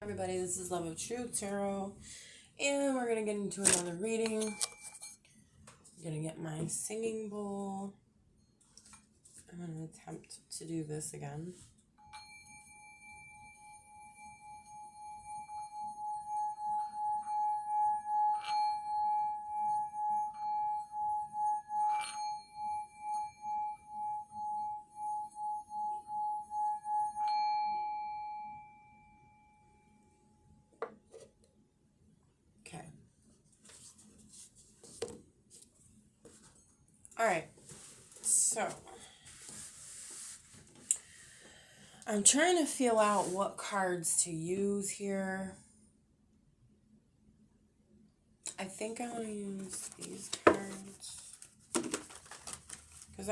Everybody, this is Love of Truth Tarot, and we're gonna get into another reading. I'm gonna get my singing bowl. I'm gonna attempt to do this again. Okay. Alright, so I'm trying to feel out what cards to use here. I think I want to use these cards. Because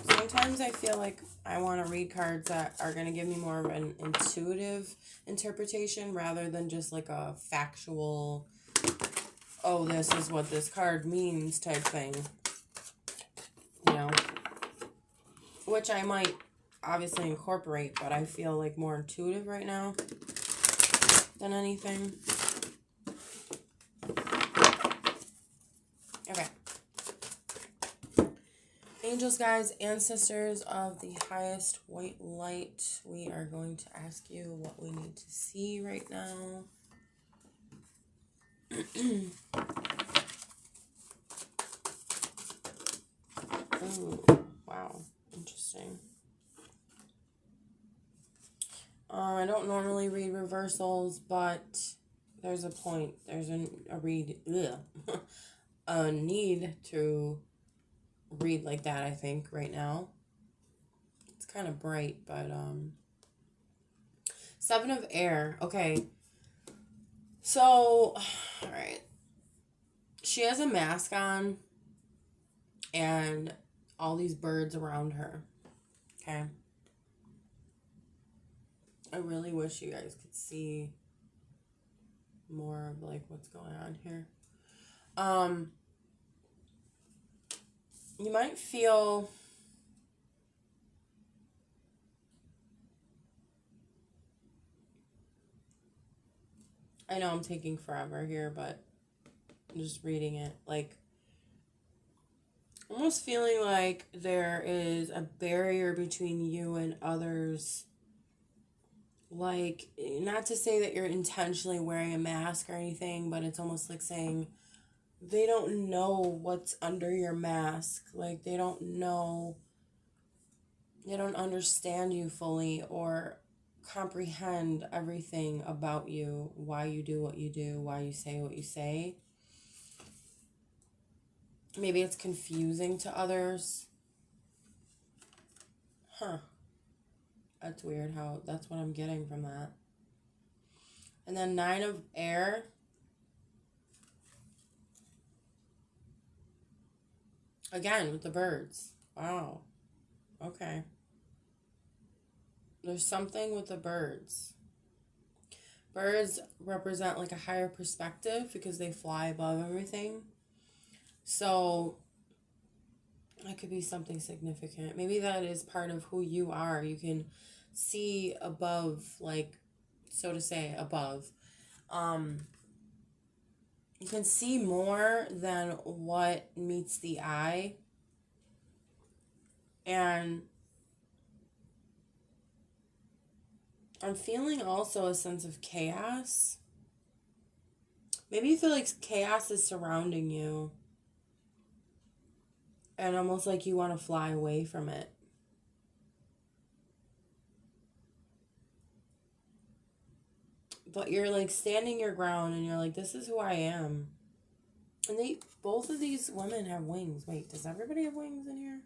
sometimes I feel like I want to read cards that are going to give me more of an intuitive interpretation rather than just like a factual, oh, this is what this card means type thing. You know? Which I might obviously incorporate, but I feel like more intuitive right now than anything. Okay. Angels, guides, ancestors of the highest white light, we are going to ask you what we need to see right now. Ooh, wow, interesting. I don't normally read reversals, but there's a point. There's a need to read like that, I think, right now. It's kind of bright, but Seven of Air. Okay. So, all right. She has a mask on and all these birds around her. Okay. I really wish you guys could see more of like what's going on here. You might feel I know I'm taking forever here, but I'm just reading it. Like, almost feeling like there is a barrier between you and others. Like, not to say that you're intentionally wearing a mask or anything, but it's almost like saying they don't know what's under your mask. Like, they don't know, they don't understand you fully or comprehend everything about you, why you do what you do, why you say what you say. Maybe it's confusing to others. Huh. That's weird how that's what I'm getting from that. And then 9 of Air. Again, with the birds. Wow. Okay. There's something with the birds. Birds represent like a higher perspective because they fly above everything. So that could be something significant. Maybe that is part of who you are. You can see above, like, so to say, above. You can see more than what meets the eye. And I'm feeling also a sense of chaos. Maybe you feel like chaos is surrounding you. And almost like you want to fly away from it. But you're like standing your ground and you're like, this is who I am. And both of these women have wings. Wait, does everybody have wings in here?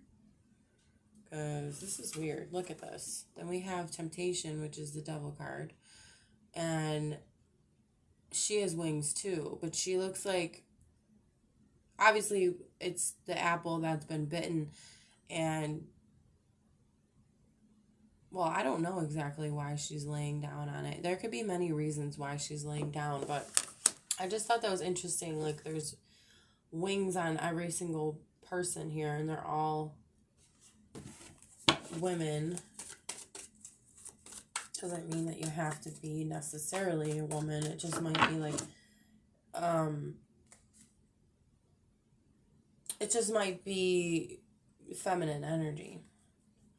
Because this is weird. Look at this. Then we have Temptation, which is the devil card. And she has wings too. But she looks like, obviously, it's the apple that's been bitten. And, well, I don't know exactly why she's laying down on it. There could be many reasons why she's laying down. But I just thought that was interesting. Like, there's wings on every single person here. And they're all women. doesn't mean that you have to be necessarily a woman. It just might be like, it just might be feminine energy.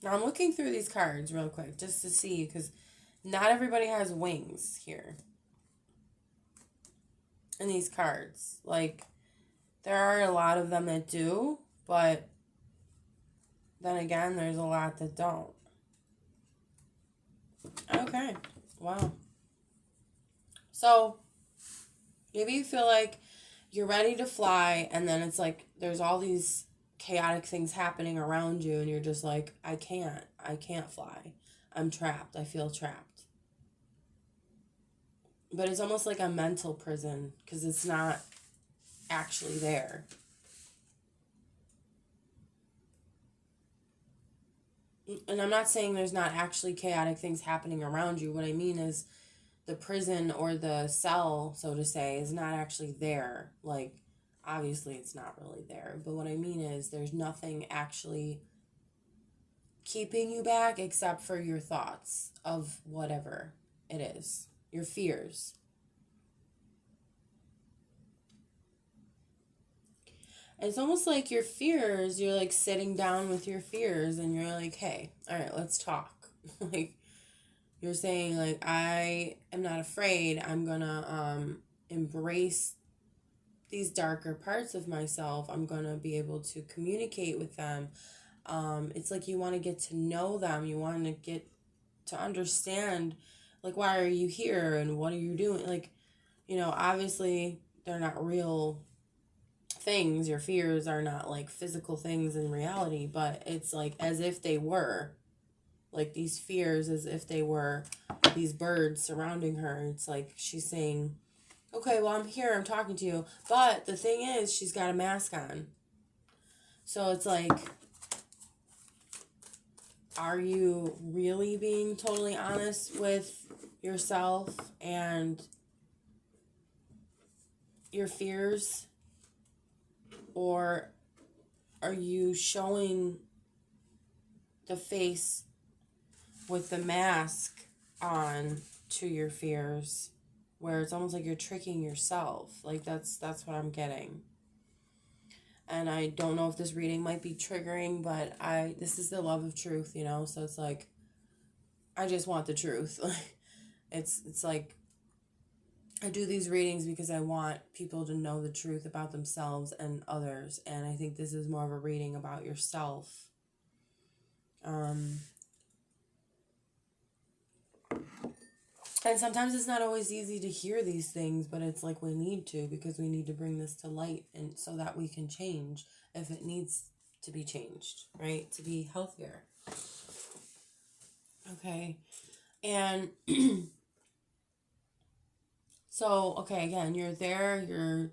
Now I'm looking through these cards real quick just to see, because not everybody has wings here in these cards. Like, there are a lot of them that do, but then again, there's a lot that don't. Okay. Wow. So, maybe you feel like you're ready to fly, and then it's like there's all these chaotic things happening around you, and you're just like, I can't fly. I'm trapped. I feel trapped. But it's almost like a mental prison, because it's not actually there. And I'm not saying there's not actually chaotic things happening around you. What I mean is the prison or the cell, so to say, is not actually there. Like, obviously it's not really there. But what I mean is there's nothing actually keeping you back except for your thoughts of whatever it is, your fears. It's almost like your fears, you're like sitting down with your fears and you're like, hey, all right, let's talk. Like, you're saying, like, I am not afraid. I'm gonna embrace these darker parts of myself. I'm gonna be able to communicate with them. It's like you want to get to know them. You want to get to understand, like, why are you here and what are you doing? Like, obviously they're not real things. Your fears are not like physical things in reality, but it's like as if they were. Like, these fears as if they were these birds surrounding her. It's like she's saying, okay, well, I'm here, I'm talking to you. But the thing is, she's got a mask on. So it's like, are you really being totally honest with yourself and your fears? Or are you showing the face with the mask on to your fears, where it's almost like you're tricking yourself? Like, that's what I'm getting. And I don't know if this reading might be triggering, but this is the love of truth, so it's like, I just want the truth. It's like, I do these readings because I want people to know the truth about themselves and others, and I think this is more of a reading about yourself. And sometimes it's not always easy to hear these things, but it's like we need to, because we need to bring this to light, and so that we can change if it needs to be changed, right? To be healthier. Okay. And so, okay, again, you're there,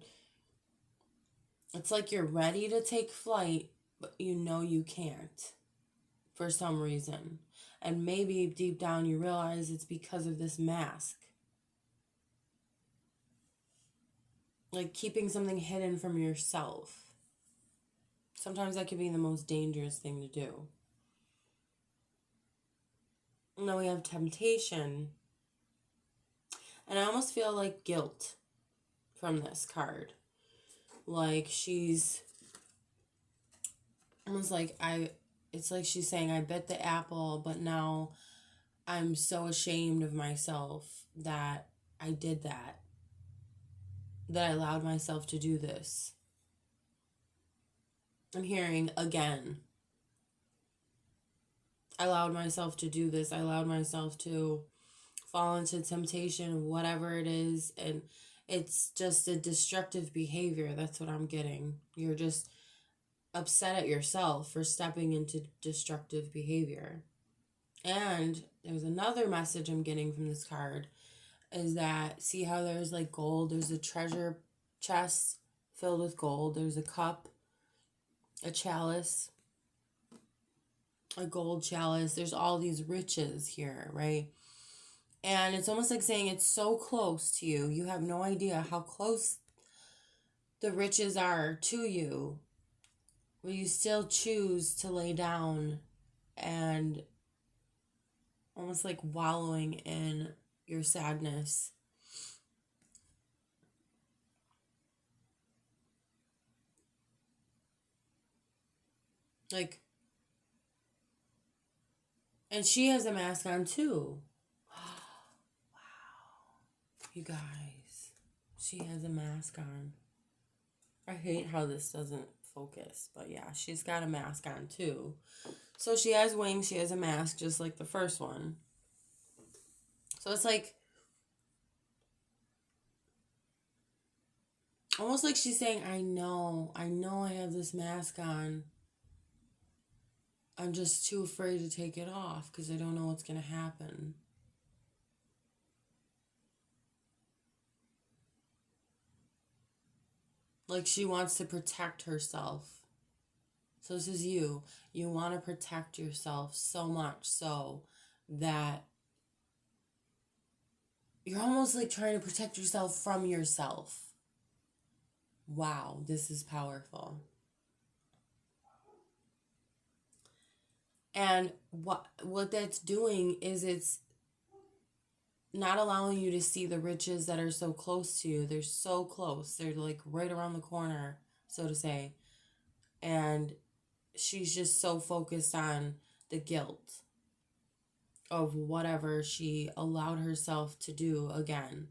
it's like you're ready to take flight, but you can't for some reason. And maybe deep down you realize it's because of this mask. Like, keeping something hidden from yourself. Sometimes that can be the most dangerous thing to do. And then we have temptation. And I almost feel like guilt from this card. Like, she's almost like it's like she's saying, I bit the apple, but now I'm so ashamed of myself that I did that I allowed myself to do this. I'm hearing again. I allowed myself to do this. I allowed myself to fall into temptation, whatever it is. And it's just a destructive behavior. That's what I'm getting. You're just upset at yourself for stepping into destructive behavior. And there's another message I'm getting from this card, is that, see how there's like gold? There's a treasure chest filled with gold. There's a cup, a chalice, a gold chalice. There's all these riches here, right? And it's almost like saying it's so close to you. You have no idea how close the riches are to you, but you still choose to lay down and almost like wallowing in your sadness. Like, and she has a mask on too. Wow. You guys, she has a mask on. I hate how this doesn't focus, but yeah, she's got a mask on too. So she has wings, she has a mask, just like the first one. So it's like, almost like she's saying, I know I have this mask on. I'm just too afraid to take it off because I don't know what's going to happen. Like she wants to protect herself. So this is you. You want to protect yourself so much so that you're almost like trying to protect yourself from yourself. Wow, this is powerful. And what that's doing is it's not allowing you to see the riches that are so close to you. They're so close. They're like right around the corner, so to say. And she's just so focused on the guilt of whatever she allowed herself to do again.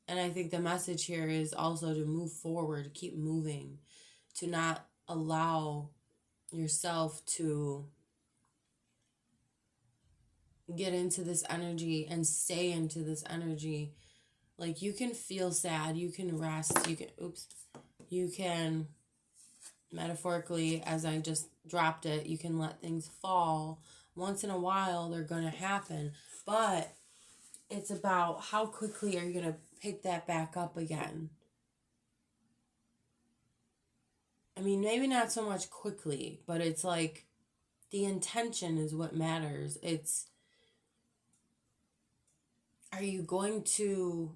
And I think the message here is also to move forward, to keep moving, to not allow yourself to get into this energy and stay into this energy. Like you can feel sad, you can rest, you can metaphorically, as I just dropped it, you can let things fall. Once in a while they're gonna happen, but it's about how quickly are you gonna pick that back up again. I mean, maybe not so much quickly, but it's like the intention is what matters. It's, are you going to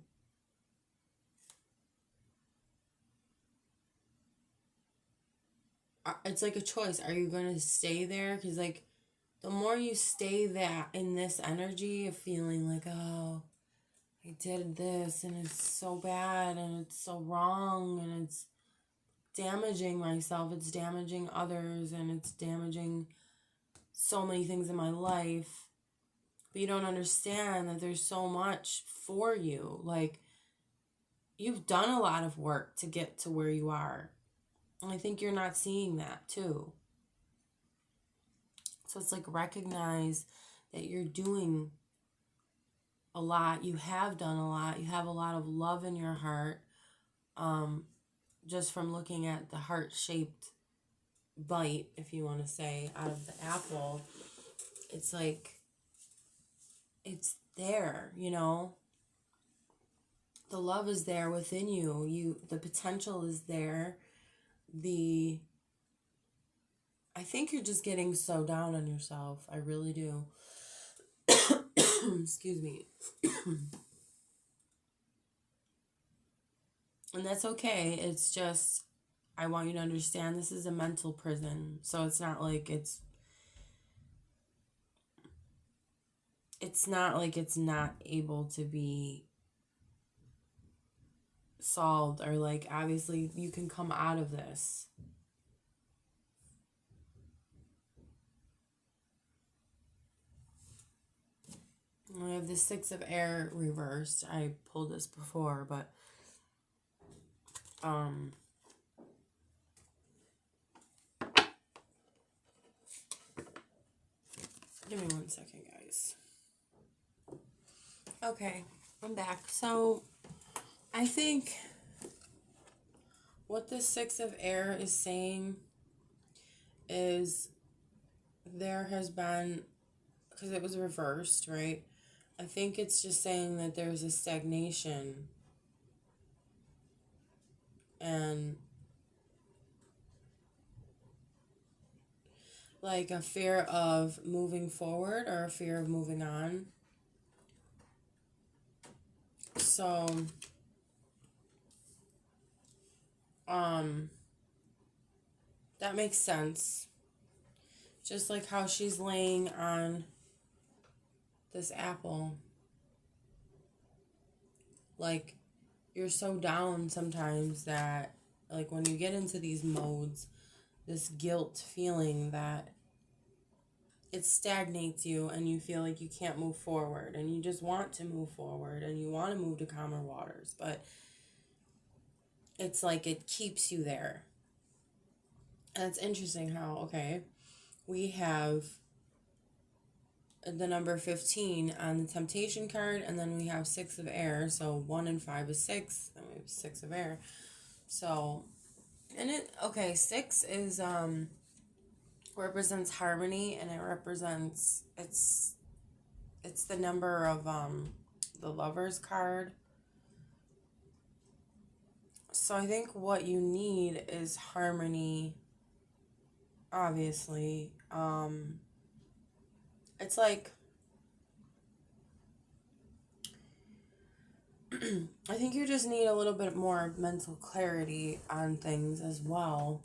it's like a choice. Are you going to stay there? Because like the more you stay that in this energy of feeling like, oh, I did this and it's so bad and it's so wrong and it's damaging myself, it's damaging others, and it's damaging so many things in my life. But you don't understand that there's so much for you. Like, you've done a lot of work to get to where you are. And I think you're not seeing that too. So it's like, recognize that you're doing a lot. You have done a lot. You have a lot of love in your heart. Just from looking at the heart-shaped bite, if you want to say, out of the apple, it's like, it's there, you know? The love is there within you. The potential is there. I think you're just getting so down on yourself. I really do. Excuse me. And that's okay. It's just, I want you to understand this is a mental prison. So it's not like it's not like it's not able to be solved, or like, obviously you can come out of this. I have the Six of Air reversed. I pulled this before, but give me 1 second, guys. Okay, I'm back. So I think what the Six of Air is saying is there has been, because it was reversed, right? I think it's just saying that there's a stagnation and like a fear of moving forward or a fear of moving on. So, that makes sense. Just like how she's laying on this apple. Like, you're so down sometimes that, like, when you get into these modes, this guilt feeling that it stagnates you and you feel like you can't move forward and you just want to move forward and you want to move to calmer waters, but it's like it keeps you there. And it's interesting how, okay, we have the number 15 on the temptation card, and then we have 6 of air. So 1 and 5 is 6, and we have 6 of air. So, and it, okay, 6 is, represents harmony, and it represents, it's the number of, the Lover's card. So I think what you need is harmony, obviously. It's like, I think you just need a little bit more mental clarity on things as well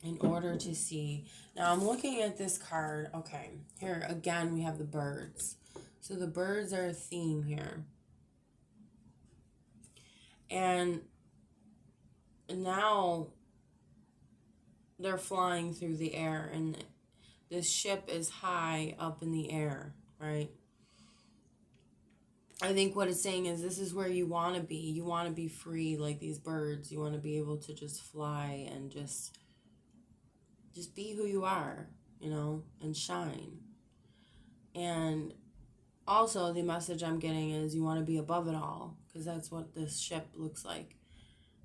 in order to see. Now I'm looking at this card. Okay, here again we have the birds. So the birds are a theme here. And now they're flying through the air, and this ship is high up in the air, right? I think what it's saying is this is where you want to be. You want to be free like these birds. You want to be able to just fly and just be who you are, you know, and shine. And also the message I'm getting is you want to be above it all, because that's what this ship looks like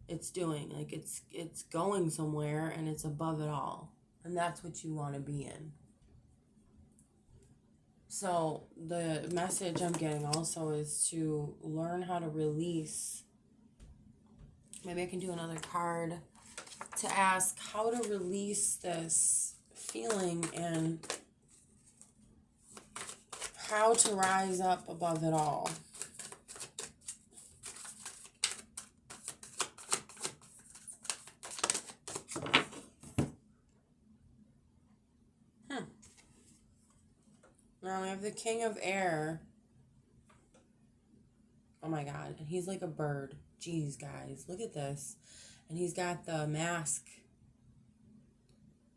it's doing. Like it's going somewhere and it's above it all. And that's what you want to be in. So the message I'm getting also is to learn how to release. Maybe I can do another card to ask how to release this feeling and how to rise up above it all. Now we have the King of Air. Oh my God. And he's like a bird. Jeez, guys. Look at this. And he's got the mask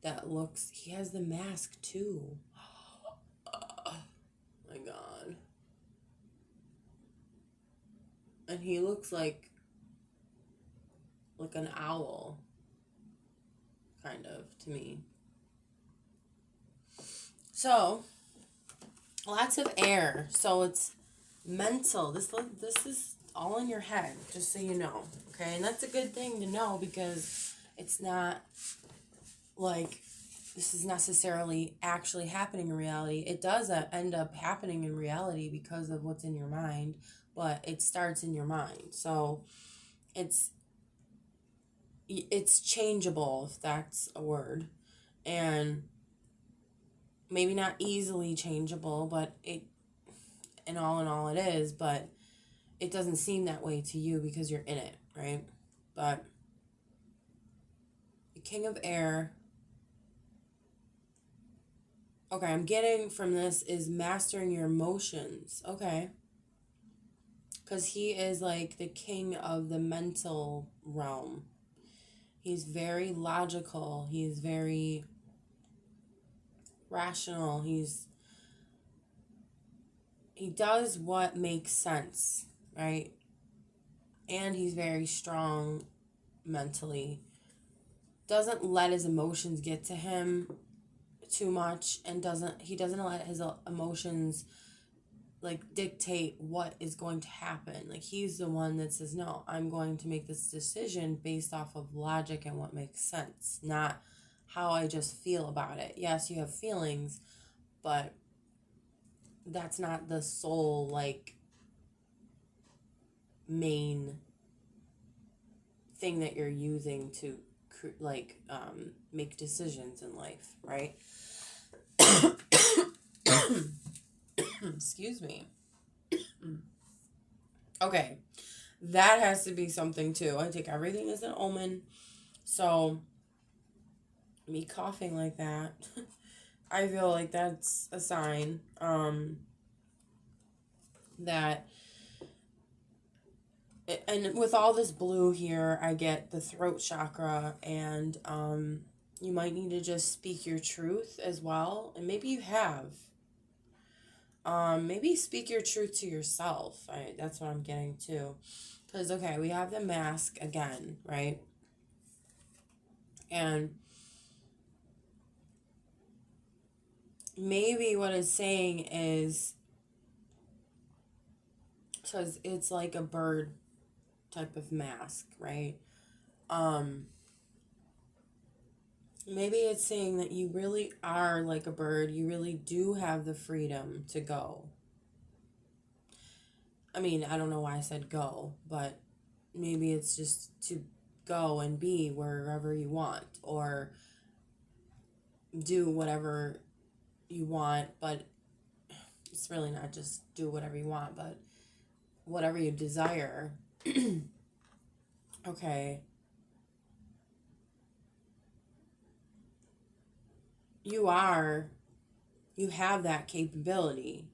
that looks... He has the mask too. Oh my God. And he looks like an owl. Kind of, to me. So... Lots of air, so it's mental. This is all in your head, just so you know, okay? And that's a good thing to know, because it's not like this is necessarily actually happening in reality. It does end up happening in reality because of what's in your mind, but it starts in your mind. So it's changeable, if that's a word, and maybe not easily changeable, but in all it is, but it doesn't seem that way to you because you're in it, right? But the King of Air, okay, I'm getting from this is mastering your emotions, okay? Because he is like the king of the mental realm. He's very logical. He's very rational. He does what makes sense, right? And he's very strong mentally. Doesn't let his emotions get to him too much, and he doesn't let his emotions like dictate what is going to happen. Like, he's the one that says, no, I'm going to make this decision based off of logic and what makes sense, not how I just feel about it. Yes, you have feelings, but that's not the sole, like, main thing that you're using to, like, make decisions in life, right? Excuse me. Okay, that has to be something too. I take everything as an omen. So me coughing like that, I feel like that's a sign that, and with all this blue here, I get the throat chakra, and you might need to just speak your truth as well, and maybe you have. Maybe speak your truth to yourself. That's what I'm getting to. Because, okay, we have the mask again, right? And maybe what it's saying is, because it's like a bird type of mask, right? Maybe it's saying that you really are like a bird. You really do have the freedom to go. I mean, I don't know why I said go, but maybe it's just to go and be wherever you want, or do whatever you want, but it's really not just do whatever you want, but whatever you desire. Okay. You have that capability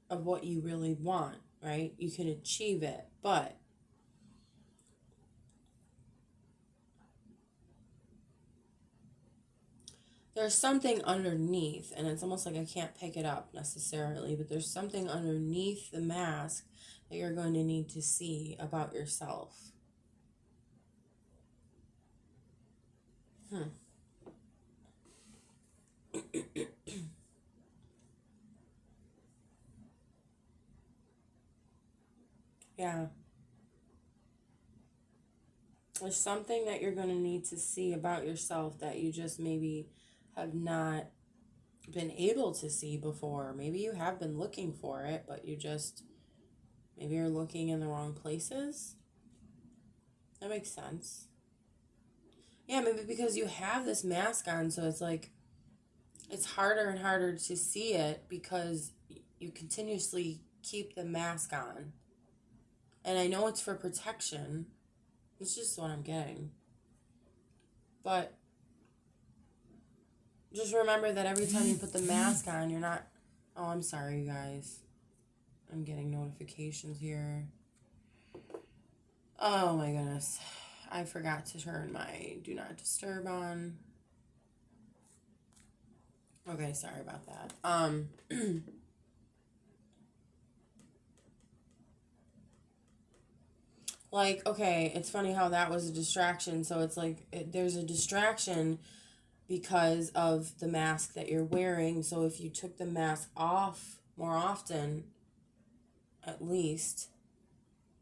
of what you really want, right? You can achieve it, but there's something underneath, and it's almost like I can't pick it up necessarily, but there's something underneath the mask that you're going to need to see about yourself. Yeah. There's something that you're going to need to see about yourself that you just maybe have not been able to see before. Maybe you have been looking for it, but maybe you're looking in the wrong places. That makes sense. Yeah, maybe because you have this mask on, so it's like, it's harder and harder to see it because you continuously keep the mask on. And I know it's for protection. It's just what I'm getting. But just remember that every time you put the mask on, you're not... Oh, I'm sorry, you guys. I'm getting notifications here. Oh, my goodness. I forgot to turn my Do Not Disturb on. Okay, sorry about that. Like, okay, it's funny how that was a distraction. So it's like there's a distraction because of the mask that you're wearing. So if you took the mask off more often, at least,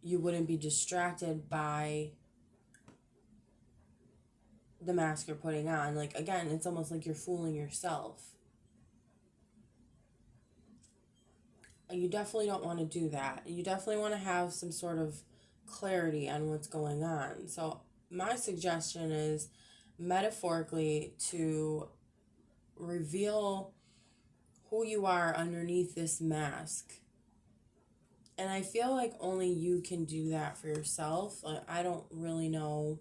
you wouldn't be distracted by the mask you're putting on. Like, again, it's almost like you're fooling yourself. You definitely don't want to do that. You definitely want to have some sort of clarity on what's going on. So my suggestion is, metaphorically, to reveal who you are underneath this mask. And I feel like only you can do that for yourself. Like, I don't really know.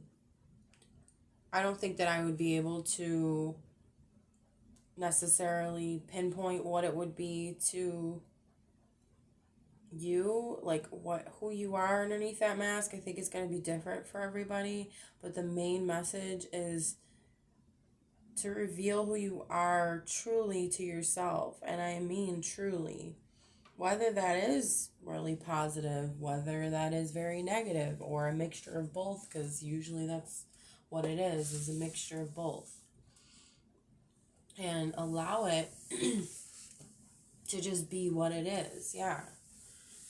I don't think that I would be able to necessarily pinpoint what it would be to you, like who you are underneath that mask. I think it's going to be different for everybody, but the main message is to reveal who you are truly to yourself, and I mean truly. Whether that is really positive, whether that is very negative, or a mixture of both, because usually that's what it is a mixture of both. And allow it to just be what it is. Yeah.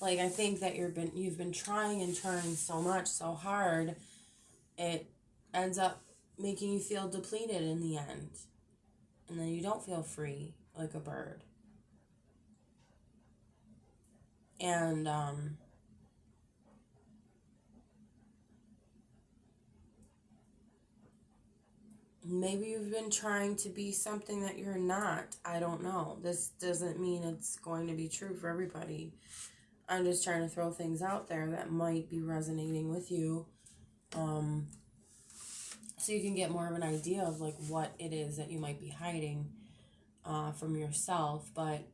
Like, I think that you've been trying and trying so much, so hard, it ends up making you feel depleted in the end. And then you don't feel free like a bird. And maybe you've been trying to be something that you're not. I don't know. This doesn't mean it's going to be true for everybody. I'm just trying to throw things out there that might be resonating with you. so you can get more of an idea of like what it is that you might be hiding from yourself. But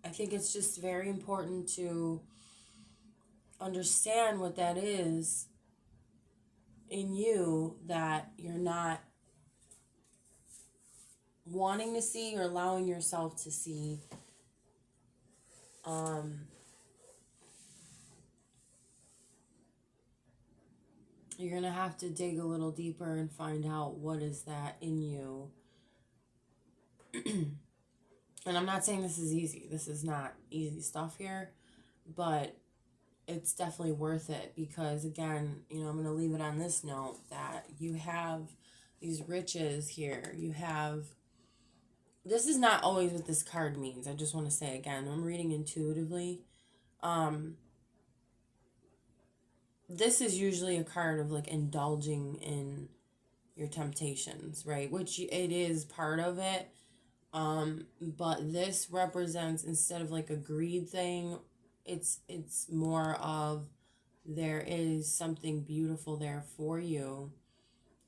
I think it's just very important to understand what that is in you that you're not wanting to see or allowing yourself to see. You're going to have to dig a little deeper and find out what is that in you. And I'm not saying this is easy. This is not easy stuff here, but it's definitely worth it because, again, I'm going to leave it on this note that you have these riches here. You have, this is not always what this card means. I just want to say again, I'm reading intuitively. This is usually a card of like indulging in your temptations, right? Which it is part of it. But this represents, instead of like a greed thing, it's more of there is something beautiful there for you.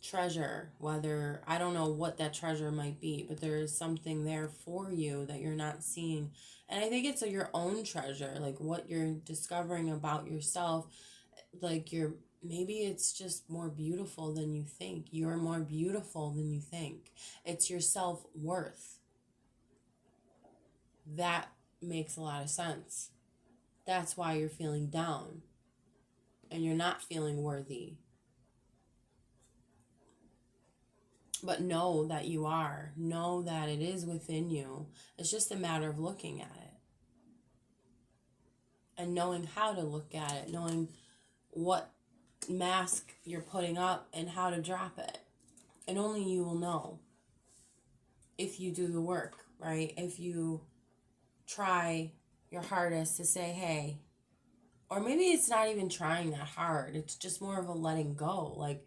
Treasure, whether, I don't know what that treasure might be, but there is something there for you that you're not seeing. And I think it's your own treasure, like what you're discovering about yourself. Like maybe it's just more beautiful than you think. You're more beautiful than you think. It's your self-worth. That makes a lot of sense. That's why you're feeling down and you're not feeling worthy. But know that you are. Know that it is within you. It's just a matter of looking at it. And knowing how to look at it. Knowing what mask you're putting up and how to drop it. And only you will know if you do the work, right? If you try your hardest to say, hey, or maybe it's not even trying that hard. It's just more of a letting go. Like,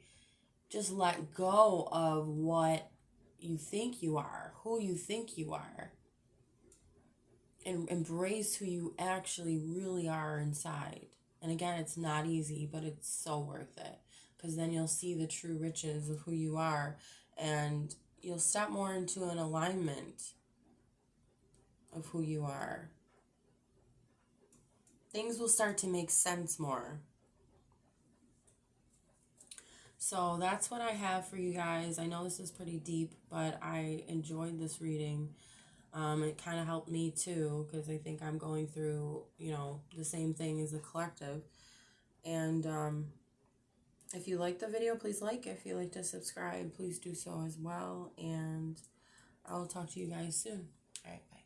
just let go of what you think you are, who you think you are, and embrace who you actually really are inside. And again, it's not easy, but it's so worth it, because then you'll see the true riches of who you are, and you'll step more into an alignment of who you are. Things will start to make sense more. So that's what I have for you guys. I know this is pretty deep, but I enjoyed this reading. It kind of helped me too, because I think I'm going through, the same thing as the collective. And if you like the video, please like. If you like to subscribe, please do so as well. And I'll talk to you guys soon. All right, bye.